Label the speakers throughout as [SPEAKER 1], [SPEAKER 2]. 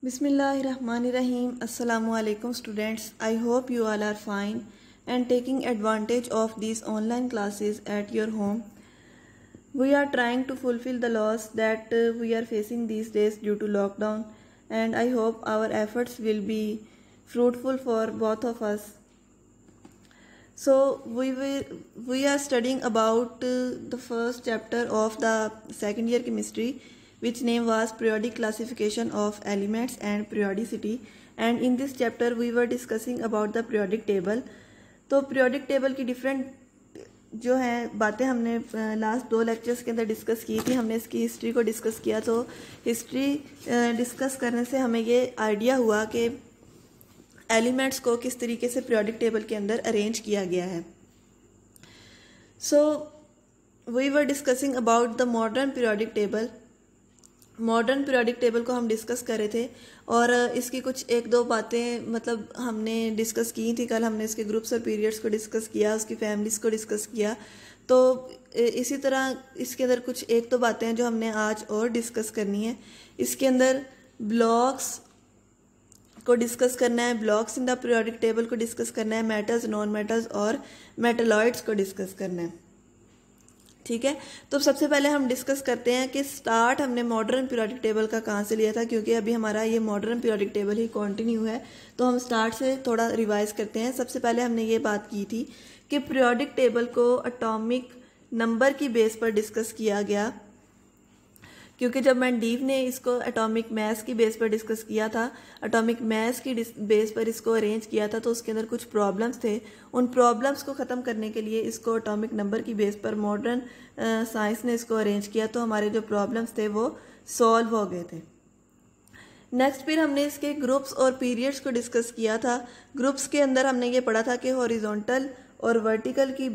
[SPEAKER 1] Bismillahirrahmanirrahim. Assalamu alaikum students. I hope you all are fine and taking advantage of these online classes at your home. We are trying to fulfill the loss that we are facing these days due to lockdown, and I hope our efforts will be fruitful for both of us. So we are studying about the first chapter of the second year chemistry, which name was periodic classification of elements and periodicity, and in this chapter we were discussing about the periodic table. तो periodic table की different जो है बातें हमने last 2 lectures के अंदर discuss की थी. हमने इसकी हिस्ट्री को डिस्कस किया. तो हिस्ट्री डिस्कस करने से हमें ये आइडिया हुआ कि एलिमेंट्स को किस तरीके से periodic टेबल के अंदर अरेंज किया गया है. So we were discussing about the modern periodic table. Modern periodic table को हम डिस्कस कर रहे थे और इसकी कुछ 1-2 बातें मतलब हमने डिस्कस की थी. कल हमने इसके ग्रुप्स और पीरियड्स को डिस्कस किया, उसकी फैमिलीज़ को डिस्कस किया. तो इसी तरह इसके अंदर कुछ 1-2 बातें हैं जो हमने आज और डिस्कस करनी है. इसके अंदर ब्लॉक्स को डिस्कस करना है, blocks in the periodic table को डिस्कस करना है, मेटल्स, नॉन मेटल्स और मेटलॉइड्स को डिस्कस करना है. ठीक है. तो सबसे पहले हम डिस्कस करते हैं कि स्टार्ट हमने मॉडर्न periodic टेबल का कहाँ से लिया था, क्योंकि अभी हमारा ये मॉडर्न periodic टेबल ही कंटिन्यू है. तो हम स्टार्ट से थोड़ा रिवाइज करते हैं. सबसे पहले हमने ये बात की थी कि periodic टेबल को एटॉमिक नंबर की बेस पर डिस्कस किया गया, क्योंकि जब मेंडलीव ने इसको एटॉमिक मास की बेस पर डिस्कस किया था, एटॉमिक मास की बेस पर इसको अरेंज किया था, तो उसके अंदर कुछ प्रॉब्लम्स थे. उन प्रॉब्लम्स को ख़त्म करने के लिए इसको एटॉमिक नंबर की बेस पर मॉडर्न साइंस ने इसको अरेंज किया. तो हमारे जो प्रॉब्लम्स थे वो सॉल्व हो गए थे. नेक्स्ट फिर हमने इसके ग्रुप्स और पीरियड्स को डिस्कस किया था. ग्रुप्स के अंदर हमने ये पढ़ा था कि हॉरिजॉन्टल और वर्टिकल की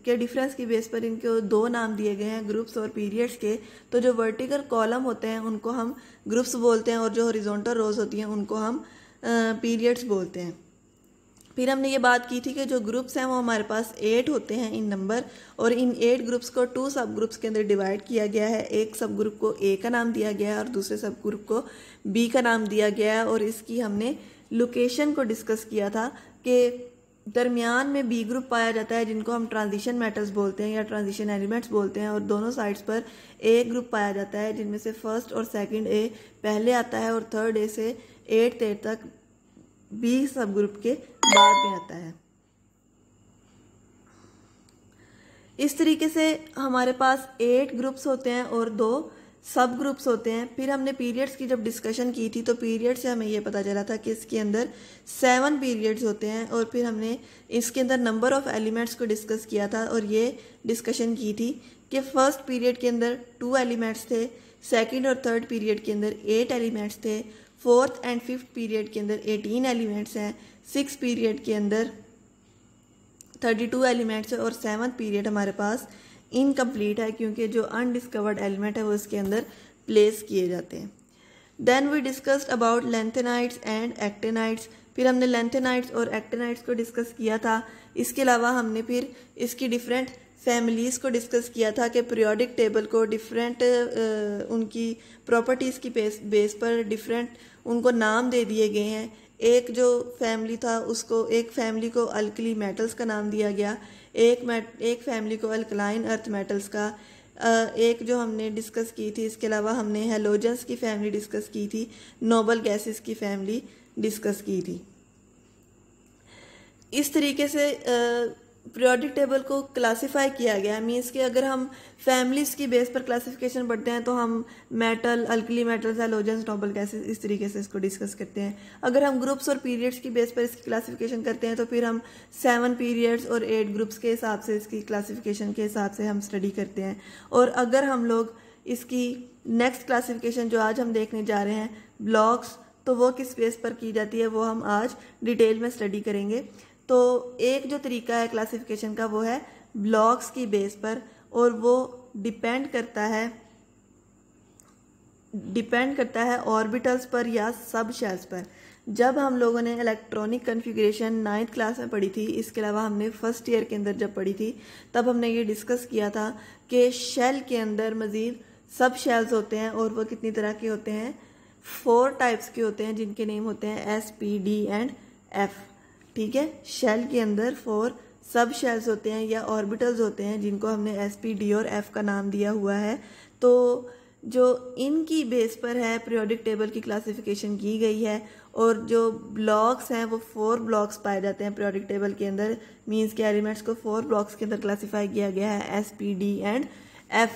[SPEAKER 1] के डिफरेंस की बेस पर इनको 2 नाम दिए गए हैं, ग्रुप्स और पीरियड्स के. तो जो वर्टिकल कॉलम होते हैं उनको हम ग्रुप्स बोलते हैं और जो हॉरिजॉन्टल रोज होती हैं उनको हम पीरियड्स बोलते हैं. फिर हमने ये बात की थी कि जो ग्रुप्स हैं वो हमारे पास 8 होते हैं इन नंबर, और इन 8 ग्रुप्स को 2 सब ग्रुप्स के अंदर डिवाइड किया गया है. एक सब ग्रुप को ए का नाम दिया गया है और दूसरे सब ग्रुप को बी का नाम दिया गया है. और इसकी हमने लोकेशन को डिस्कस किया था कि दरमियान में बी ग्रुप पाया जाता है जिनको हम ट्रांजिशन मेटल्स बोलते हैं या ट्रांजिशन एलिमेंट्स बोलते हैं, और दोनों साइड्स पर ए ग्रुप पाया जाता है जिनमें से फर्स्ट और सेकंड ए पहले आता है और थर्ड ए से 8th ए तक बी सब ग्रुप के बाद में आता है. इस तरीके से हमारे पास 8 ग्रुप्स होते हैं और 2 सब ग्रुप्स होते हैं. फिर हमने पीरियड्स की जब डिस्कशन की थी तो पीरियड से हमें ये पता चला था कि इसके अंदर 7 पीरियड्स होते हैं, और फिर हमने इसके अंदर नंबर ऑफ एलिमेंट्स को डिस्कस किया था और ये डिस्कशन की थी कि फर्स्ट पीरियड के अंदर 2 एलिमेंट्स थे, सेकंड और थर्ड पीरियड के अंदर 8 एलिमेंट्स थे, फोर्थ एंड फिफ्थ पीरियड के अंदर 18 एलिमेंट्स हैं, सिक्स पीरियड के अंदर 32 एलिमेंट्स है, और 7th पीरियड हमारे पास इनकम्प्लीट है क्योंकि जो अनडिस्कवर्ड एलिमेंट है वो इसके अंदर प्लेस किए जाते हैं. Then we discussed about lanthanides and actinides. फिर हमने लेंथेनाइड्स और एक्टेनाइड्स को डिस्कस किया था. इसके अलावा हमने फिर इसकी डिफरेंट फैमिलीज़ को डिस्कस किया था कि पीरियोडिक टेबल को डिफरेंट उनकी प्रॉपर्टीज़ की बेस पर डिफरेंट उनको नाम दे दिए गए हैं. एक जो फैमिली था उसको, एक फैमिली को अल्कली मेटल्स का नाम दिया गया, एक फैमिली को अल्कलाइन अर्थ मेटल्स का, एक जो हमने डिस्कस की थी. इसके अलावा हमने हेलोजेंस की फैमिली डिस्कस की थी, नोबल गैसेस की फैमिली डिस्कस की थी. इस तरीके से पीरियोडिक टेबल को क्लासिफाई किया गया. मीन्स कि अगर हम फैमिलीज़ की बेस पर क्लासिफिकेशन पढ़ते हैं तो हम metal, alkali metals, halogens, noble gases इस तरीके से इसको डिस्कस करते हैं. अगर हम ग्रुप्स और पीरियड्स की बेस पर इसकी क्लासिफिकेशन करते हैं तो फिर हम 7 पीरियड्स और 8 ग्रुप्स के हिसाब से इसकी क्लासिफिकेशन के हिसाब से हम स्टडी करते हैं. और अगर हम लोग इसकी नेक्स्ट क्लासिफिकेशन जो आज हम देखने जा रहे हैं, ब्लॉक्स, तो वो किस बेस पर की जाती है वो हम आज डिटेल में स्टडी करेंगे. तो एक जो तरीका है क्लासिफिकेशन का वो है ब्लॉक्स की बेस पर, और वो डिपेंड करता है ऑर्बिटल्स पर या सब शेल्स पर. जब हम लोगों ने इलेक्ट्रॉनिक कन्फिग्रेशन 9th क्लास में पढ़ी थी, इसके अलावा हमने फर्स्ट ईयर के अंदर जब पढ़ी थी तब हमने ये डिस्कस किया था कि शेल के अंदर मज़ीद सब शेल्स होते हैं और वो कितनी तरह के होते हैं, 4 टाइप्स के होते हैं जिनके नेम होते हैं S, P, D and F। ठीक है, शेल के अंदर 4 सब शेल्स होते हैं या ऑर्बिटल्स होते हैं जिनको हमने S, P, D और F का नाम दिया हुआ है। तो जो इनकी बेस पर है पीरियोडिक टेबल की क्लासिफिकेशन की गई है, और जो ब्लॉक्स हैं वो 4 ब्लॉक्स पाए जाते हैं पीरियोडिक टेबल के अंदर। मींस के एलिमेंट्स को 4 ब्लॉक्स के अंदर क्लासिफाई किया गया है, S, P, D and F।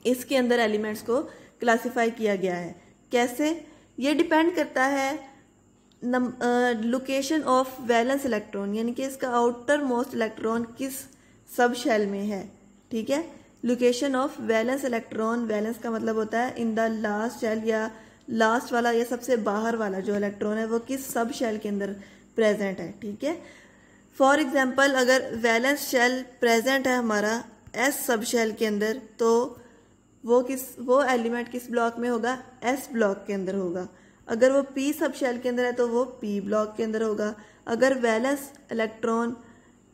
[SPEAKER 1] इसके अंदर एलिमेंट्स को क्लासिफाई किया गया है। कैसे? ये डिपेंड करता है लोकेशन ऑफ वैलेंस इलेक्ट्रॉन, यानी कि इसका आउटर मोस्ट इलेक्ट्रॉन किस सब शेल में है। ठीक है, location of valence electron, valence का मतलब होता है इन द लास्ट शेल, या लास्ट वाला या सबसे बाहर वाला जो इलेक्ट्रॉन है वो किस सब शेल के अंदर प्रेजेंट है। ठीक है, फॉर एग्जांपल अगर वैलेंस शेल प्रेजेंट है हमारा एस सब शेल के अंदर, तो वो एलिमेंट किस ब्लॉक में होगा? एस ब्लॉक के अंदर होगा। अगर वो पी सब शेल के अंदर है तो वो पी ब्लॉक के अंदर होगा। अगर valence electron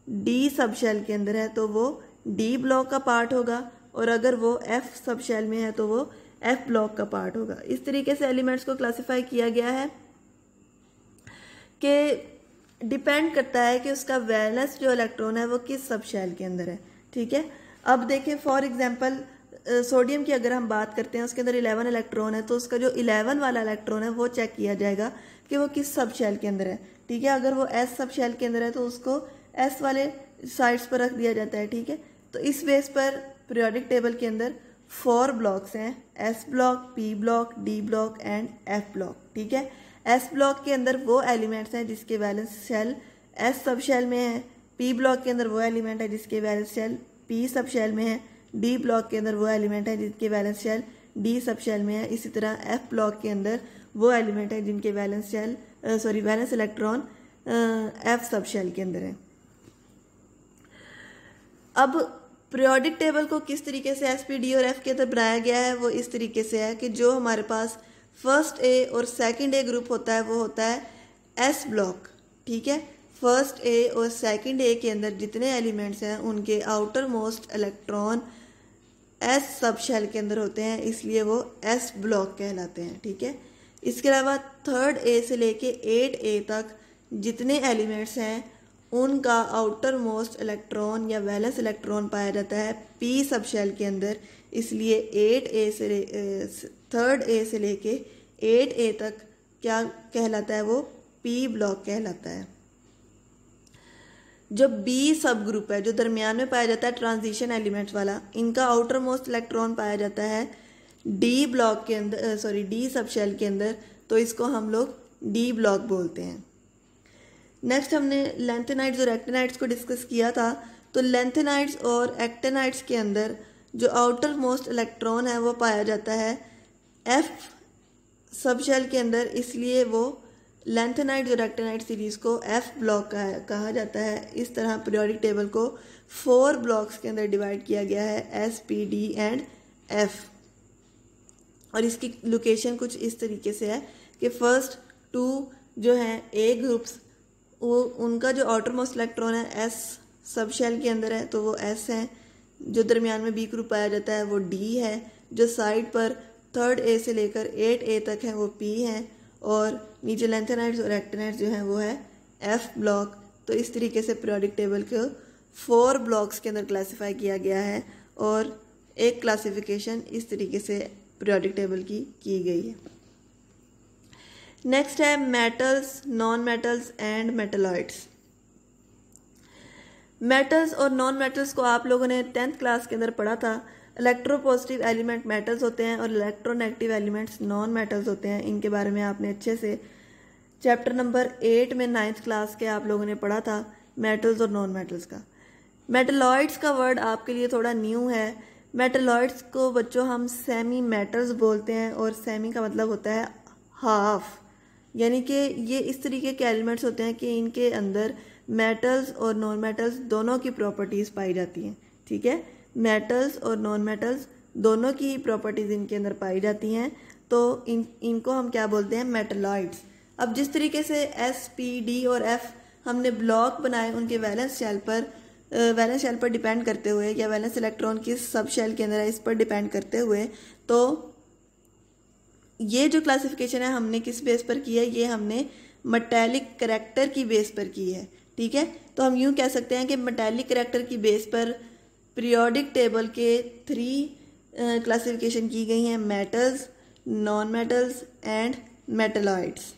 [SPEAKER 1] d sub shell के अंदर है तो वो डी ब्लॉक का पार्ट होगा, और अगर वो एफ सब शेल में है तो वो एफ ब्लॉक का पार्ट होगा। इस तरीके से एलिमेंट्स को क्लासिफाई किया गया है कि डिपेंड करता है कि उसका वैलेंस जो इलेक्ट्रॉन है वो किस सब शेल के अंदर है। ठीक है, अब देखें फॉर एग्जांपल सोडियम की अगर हम बात करते हैं, उसके अंदर 11 इलेक्ट्रॉन है, तो उसका जो 11 वाला इलेक्ट्रॉन है वो चेक किया जाएगा कि वो किस सब शेल के अंदर है। ठीक है, अगर वो एस सब शेल के अंदर है तो उसको एस वाले साइड्स पर रख दिया जाता है। ठीक है, तो इस बेस पर पीरियोडिक टेबल के अंदर 4 ब्लॉक्स हैं, S block, P block, D block and F block. ठीक है, एस ब्लॉक के अंदर वो एलिमेंट्स हैं जिसके valence shell s sub shell में है, पी ब्लॉक के अंदर वो एलिमेंट है जिसके valence shell p sub shell में है, डी ब्लॉक के अंदर वो एलिमेंट है जिनके valence shell d sub shell में है। इसी तरह एफ ब्लॉक के अंदर वो एलिमेंट है जिनके valence valence electron f sub shell के अंदर है। अब पीरियोडिक टेबल को किस तरीके से एस, पी, डी और एफ के अंदर बनाया गया है वो इस तरीके से है कि जो हमारे पास फर्स्ट ए और सेकंड ए ग्रुप होता है वो होता है एस ब्लॉक। ठीक है, फर्स्ट ए और सेकंड ए के अंदर जितने एलिमेंट्स हैं उनके outermost electron s sub shell के अंदर होते हैं, इसलिए वो एस ब्लॉक कहलाते हैं। ठीक है, इसके अलावा थर्ड ए से लेके 8A तक जितने एलिमेंट्स हैं उनका आउटर मोस्ट इलेक्ट्रॉन या वैलेंस इलेक्ट्रॉन पाया जाता है पी सब शेल के अंदर, इसलिए 8A से थर्ड ए से लेके 8A तक क्या कहलाता है? वो पी ब्लॉक कहलाता है। जो बी सब ग्रुप है जो दरमियान में पाया जाता है ट्रांजिशन एलिमेंट्स वाला, इनका आउटर मोस्ट इलेक्ट्रॉन पाया जाता है डी ब्लॉक के अंदर, डी सब शेल के अंदर, तो इसको हम लोग डी ब्लॉक बोलते हैं। नेक्स्ट हमने लेंथेनाइड्स और एक्टिनाइड्स को डिस्कस किया था। तो लेंथेनाइड्स और एक्टिनाइड्स के अंदर जो आउटर मोस्ट इलेक्ट्रॉन है वो पाया जाता है एफ सब शेल के अंदर, इसलिए वो लेंथेनाइड्स और एक्टिनाइड सीरीज को एफ ब्लॉक कहा जाता है। इस तरह पीरियोडिक टेबल को 4 ब्लॉक्स के अंदर डिवाइड किया गया है, S, P, D and F. और इसकी लोकेशन कुछ इस तरीके से है कि फर्स्ट 2 जो हैं ए ग्रुप्स, वो उनका जो आउटर मोस्ट इलेक्ट्रॉन है एस सब शेल के अंदर है तो वो एस है, जो दरमियान में बी ग्रुप पाया जाता है वो डी है, जो साइड पर थर्ड ए से लेकर 8A तक है वो पी है, और नीचे लेंथेनाइड्स और एक्टिनाइड्स जो हैं वो है एफ ब्लॉक। तो इस तरीके से पीरियोडिक टेबल को 4 ब्लॉक्स के अंदर क्लासिफाई किया गया है, और एक क्लासिफिकेशन इस तरीके से पीरियोडिक टेबल की गई है। नेक्स्ट है metals, non metals and metalloids. Metals और नॉन मेटल्स को आप लोगों ने 10th क्लास के अंदर पढ़ा था। इलेक्ट्रोपॉजिटिव एलिमेंट मेटल्स होते हैं और इलेक्ट्रोनेगेटिव एलिमेंट्स नॉन मेटल्स होते हैं। इनके बारे में आपने अच्छे से चैप्टर नंबर 8 में 9th क्लास के आप लोगों ने पढ़ा था, मेटल्स और नॉन मेटल्स का। मेटलॉइड्स का वर्ड आपके लिए थोड़ा न्यू है। मेटलॉइड्स को बच्चों हम सेमी मेटल्स बोलते हैं, और सेमी का मतलब होता है हाफ, यानी कि ये इस तरीके के एलिमेंट्स होते हैं कि इनके अंदर मेटल्स और नॉन मेटल्स दोनों की प्रॉपर्टीज़ पाई जाती हैं। ठीक है, मेटल्स और नॉन मेटल्स दोनों की प्रॉपर्टीज़ इनके अंदर पाई जाती हैं, तो इनको हम क्या बोलते हैं? मेटलॉइड्स। अब जिस तरीके से एस, पी, डी और एफ हमने ब्लॉक बनाए उनके वैलेंस शेल पर डिपेंड करते हुए, या वैलेंस इलेक्ट्रॉन किस सब शेल के अंदर है इस पर डिपेंड करते हुए, तो ये जो क्लासिफिकेशन है हमने किस बेस पर की है, ये हमने मेटालिक करैक्टर की बेस पर की है, ठीक है। तो हम यूँ कह सकते हैं कि मेटालिक करैक्टर की बेस पर पीरियोडिक टेबल के 3 क्लासिफिकेशन की गई हैं, metals, non metals and metalloids.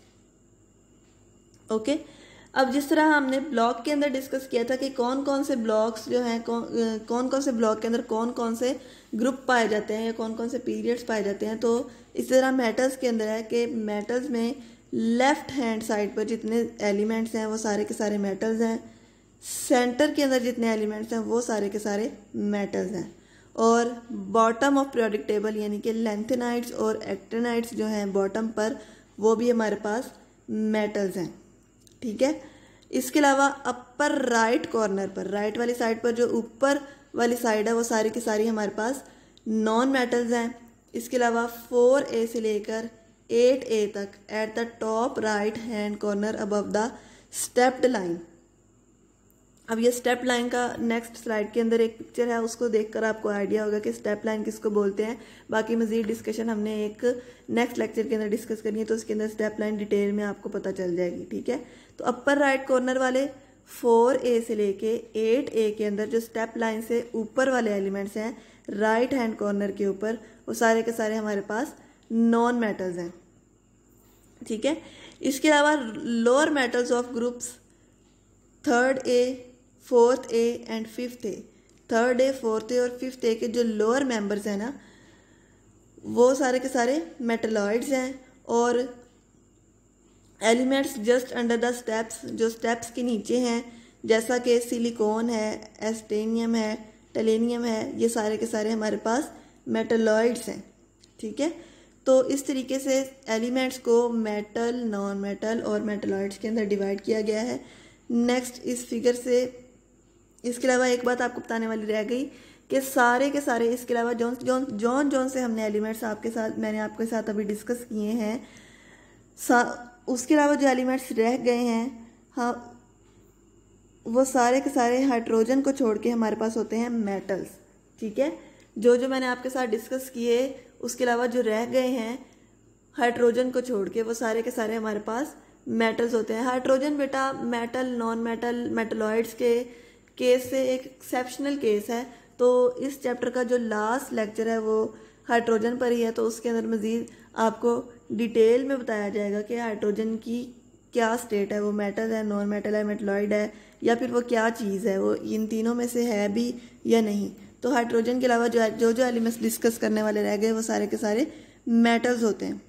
[SPEAKER 1] Okay, अब जिस तरह हमने ब्लॉक के अंदर डिस्कस किया था कि कौन कौन से ब्लॉक्स जो हैं, कौन कौन से ब्लॉक के अंदर कौन कौन से ग्रुप पाए जाते हैं या कौन कौन से पीरियड्स पाए जाते हैं, तो इस तरह मेटल्स के अंदर है कि मेटल्स में लेफ्ट हैंड साइड पर जितने एलिमेंट्स हैं वो सारे के सारे मेटल्स हैं, सेंटर के अंदर जितने एलिमेंट्स हैं वो सारे के सारे मेटल्स हैं, और बॉटम ऑफ पीरियोडिक टेबल यानी कि लेंथेनाइड्स और एक्टिनाइड्स जो हैं बॉटम पर, वो भी हमारे पास मेटल्स हैं, ठीक है। इसके अलावा अपर राइट कॉर्नर पर, राइट वाली साइड पर जो ऊपर वाली साइड है वो सारी की सारी हमारे पास नॉन मेटल्स हैं। इसके अलावा 4A से लेकर 8A तक at the top right hand corner above the stepped line. अब ये स्टेप लाइन का नेक्स्ट स्लाइड के अंदर एक पिक्चर है, उसको देखकर आपको आइडिया होगा कि स्टेप लाइन किसको बोलते हैं। बाकी मजीद डिस्कशन हमने एक नेक्स्ट लेक्चर के अंदर डिस्कस करनी है, तो उसके अंदर स्टेप लाइन डिटेल में आपको पता चल जाएगी, ठीक है। तो अपर राइट कॉर्नर वाले 4A से लेके 8A के अंदर जो स्टेप लाइन से ऊपर वाले एलिमेंट्स हैं राइट हैंड कॉर्नर के ऊपर, वो सारे के सारे हमारे पास नॉन मेटल्स हैं, ठीक है। इसके अलावा lower metals of groups 3rd A, 4th A and 5th A, 3rd A, 4th A और 5th A के जो लोअर मेंबर्स हैं ना, वो सारे के सारे मेटलॉइड्स हैं, और elements just under the steps, जो स्टेप्स के नीचे हैं, जैसा कि सिलिकॉन है, एस्टेनियम है, टेलेनियम है, ये सारे के सारे हमारे पास मेटलॉइड्स हैं, ठीक है। तो इस तरीके से एलिमेंट्स को मेटल, नॉन मेटल और मेटलॉइड्स के अंदर डिवाइड किया गया है। नेक्स्ट इस फिगर से, इसके अलावा एक बात आपको बताने वाली रह गई कि सारे के सारे, इसके अलावा जौन से हमने एलिमेंट्स मैंने आपके साथ अभी डिस्कस किए हैं, उसके अलावा जो एलिमेंट्स रह गए हैं, हाँ, वो सारे के सारे हाइड्रोजन को छोड़ के हमारे पास होते हैं मेटल्स, ठीक है। जो मैंने आपके साथ डिस्कस किए, उसके अलावा जो रह गए हैं हाइड्रोजन को छोड़ के, वो सारे के सारे हमारे पास मेटल्स होते हैं। हाइड्रोजन बेटा मेटल, नॉन मेटल, मेटलॉइड्स के केस से एक एक्सेप्शनल केस है। तो इस चैप्टर का जो लास्ट लेक्चर है वो हाइड्रोजन पर ही है, तो उसके अंदर मज़ीद आपको डिटेल में बताया जाएगा कि हाइड्रोजन की क्या स्टेट है, वो मेटल है, नॉन मेटल है, मेटलॉइड है, या फिर वो क्या चीज़ है, वो इन तीनों में से है भी या नहीं। तो हाइड्रोजन के अलावा जो एलिमेंट्स डिस्कस करने वाले रह गए वो सारे के सारे मेटल्स होते हैं,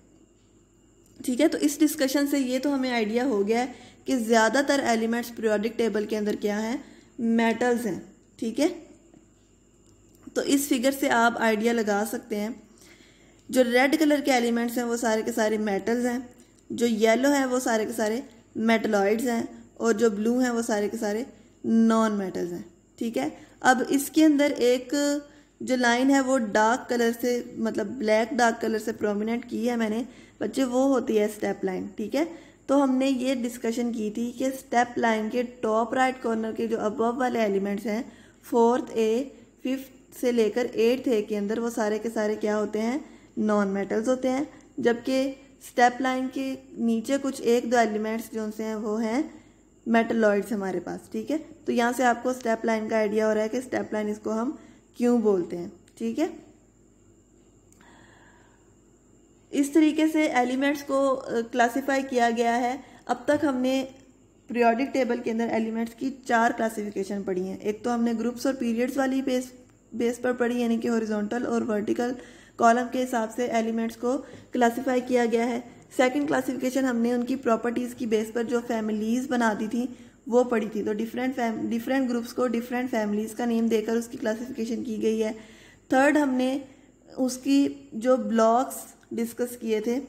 [SPEAKER 1] ठीक है। तो इस डिस्कशन से ये तो हमें आइडिया हो गया है कि ज़्यादातर एलिमेंट्स पीरियोडिक टेबल के अंदर क्या हैं, मेटल्स हैं, ठीक है। तो इस फिगर से आप आइडिया लगा सकते हैं, जो रेड कलर के एलिमेंट्स हैं वो सारे के सारे मेटल्स हैं, जो येलो है वो सारे के सारे मेटलॉइड्स हैं, और जो ब्लू हैं वो सारे के सारे नॉन मेटल्स हैं, ठीक है। अब इसके अंदर एक जो लाइन है वो डार्क कलर से, मतलब ब्लैक डार्क कलर से प्रोमिनेंट की है मैंने बच्चे, वो होती है स्टेप लाइन, ठीक है। तो हमने ये डिस्कशन की थी कि स्टेप लाइन के टॉप राइट कॉर्नर के जो अबव वाले एलिमेंट्स हैं 4th A, 5th से लेकर 8th A के अंदर, वो सारे के सारे क्या होते हैं, नॉन मेटल्स होते हैं, जबकि स्टेप लाइन के नीचे कुछ एक दो एलिमेंट्स जो से हैं वो हैं मेटलॉइड्स हमारे पास, ठीक है। तो यहाँ से आपको स्टेप लाइन का आइडिया हो रहा है कि स्टेप लाइन इसको हम क्यों बोलते हैं, ठीक है। इस तरीके से एलिमेंट्स को क्लासिफाई किया गया है। अब तक हमने पीरियोडिक टेबल के अंदर एलिमेंट्स की 4 क्लासिफिकेशन पढ़ी हैं। एक तो हमने ग्रुप्स और पीरियड्स वाली बेस पर पढ़ी, यानी कि हॉरिजॉन्टल और वर्टिकल कॉलम के हिसाब से एलिमेंट्स को क्लासिफाई किया गया है। सेकंड क्लासिफिकेशन हमने उनकी प्रॉपर्टीज़ की बेस पर जो फैमिलीज़ बना दी थी वो पढ़ी थी। तो डिफरेंट ग्रुप्स को डिफरेंट फैमिलीज़ का नेम देकर उसकी क्लासिफिकेशन की गई है। थर्ड हमने उसकी जो ब्लॉक्स डिस्कस किए थे,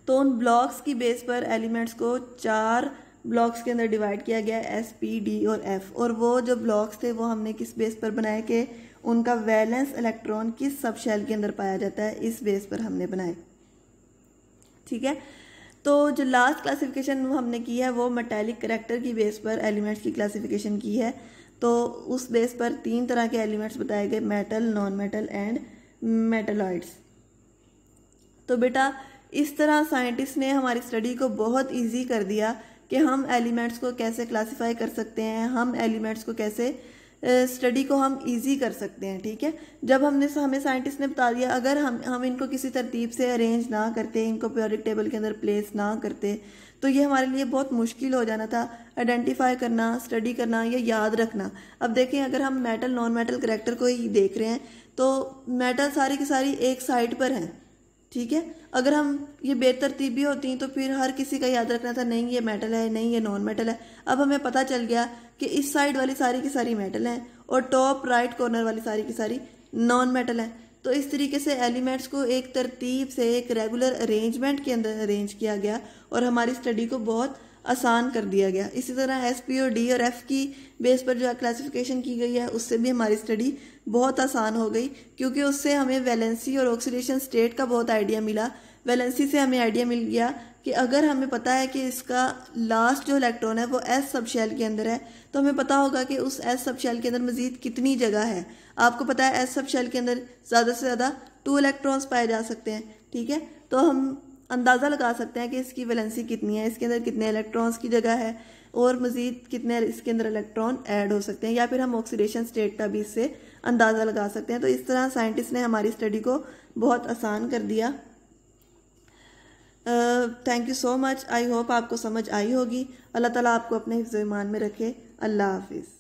[SPEAKER 1] तो उन ब्लॉक्स की बेस पर एलिमेंट्स को 4 ब्लॉक्स के अंदर डिवाइड किया गया, S, P, D और F। और वो जो ब्लॉक्स थे वो हमने किस बेस पर बनाए कि उनका वैलेंस इलेक्ट्रॉन किस सब शेल के अंदर पाया जाता है, इस बेस पर हमने बनाए, ठीक है। तो जो लास्ट क्लासिफिकेशन हमने की है वो मेटालिक करैक्टर की बेस पर एलिमेंट्स की क्लासिफिकेशन की है। तो उस बेस पर 3 तरह के एलिमेंट्स बताए गए, metal, non metal and metalloids. तो बेटा इस तरह साइंटिस्ट ने हमारी स्टडी को बहुत इजी कर दिया कि हम एलिमेंट्स को कैसे क्लासिफाई कर सकते हैं, हम एलिमेंट्स को कैसे स्टडी को हम इजी कर सकते हैं। ठीक है, जब हमें साइंटिस्ट ने बता दिया, अगर हम इनको किसी तरतीब से अरेंज ना करते, इनको पीरियोडिक टेबल के अंदर प्लेस ना करते, तो ये हमारे लिए बहुत मुश्किल हो जाना था आइडेंटिफाई करना, स्टडी करना या याद रखना। अब देखें, अगर हम मेटल नॉन मेटल करैक्टर को ही देख रहे हैं तो मेटल सारी की सारी एक साइड पर हैं। ठीक है, अगर हम ये बेतरतीबी होती तो फिर हर किसी का याद रखना था, नहीं ये मेटल है, नहीं ये नॉन मेटल है। अब हमें पता चल गया कि इस साइड वाली सारी की सारी मेटल हैं और टॉप राइट कॉर्नर वाली सारी की सारी नॉन मेटल है। तो इस तरीके से एलिमेंट्स को एक तरतीब से एक रेगुलर अरेंजमेंट के अंदर अरेंज किया गया और हमारी स्टडी को बहुत आसान कर दिया गया। इसी तरह एस, पी और डी और एफ की बेस पर जो क्लासिफिकेशन की गई है उससे भी हमारी स्टडी बहुत आसान हो गई, क्योंकि उससे हमें वैलेंसी और ऑक्सीडेशन स्टेट का बहुत आइडिया मिला। वैलेंसी से हमें आइडिया मिल गया कि अगर हमें पता है कि इसका लास्ट जो इलेक्ट्रॉन है वो एस सब शेल के अंदर है, तो हमें पता होगा कि उस एस सब शेल के अंदर मजीद कितनी जगह है। आपको पता है एस सब शेल के अंदर ज़्यादा से ज़्यादा 2 इलेक्ट्रॉन्स पाए जा सकते हैं। ठीक है, तो हम अंदाज़ा लगा सकते हैं कि इसकी वैलेंसी कितनी है, इसके अंदर कितने इलेक्ट्रॉन्स की जगह है और मज़ीद कितने इसके अंदर इलेक्ट्रॉन ऐड हो सकते हैं, या फिर हम ऑक्सीडेशन स्टेट का भी इससे अंदाज़ा लगा सकते हैं। तो इस तरह साइंटिस्ट ने हमारी स्टडी को बहुत आसान कर दिया। Thank you so much. I hope आपको समझ आई होगी। अल्लाह ताला आपको अपने हिफ्ज़-ए-ईमान में रखे। अल्लाह हाफिज़।